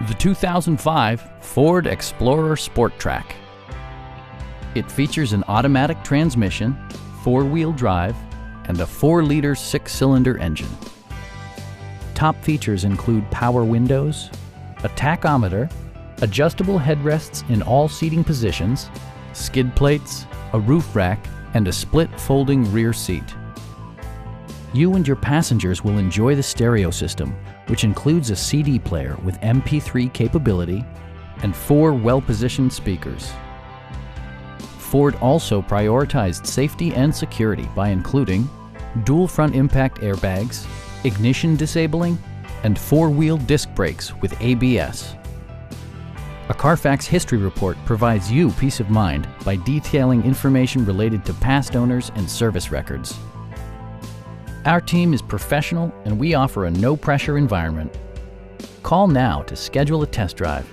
The 2005 Ford Explorer Sport Trac. It features an automatic transmission, four-wheel drive, and a 4-liter 6-cylinder engine. Top features include power windows, a tachometer, adjustable headrests in all seating positions, skid plates, a roof rack, and a split folding rear seat. You and your passengers will enjoy the stereo system, which includes a CD player with MP3 capability and 4 well-positioned speakers. Ford also prioritized safety and security by including dual front impact airbags, ignition disabling, and 4-wheel disc brakes with ABS. A Carfax history report provides you peace of mind by detailing information related to past owners and service records. Our team is professional and we offer a no-pressure environment. Call now to schedule a test drive.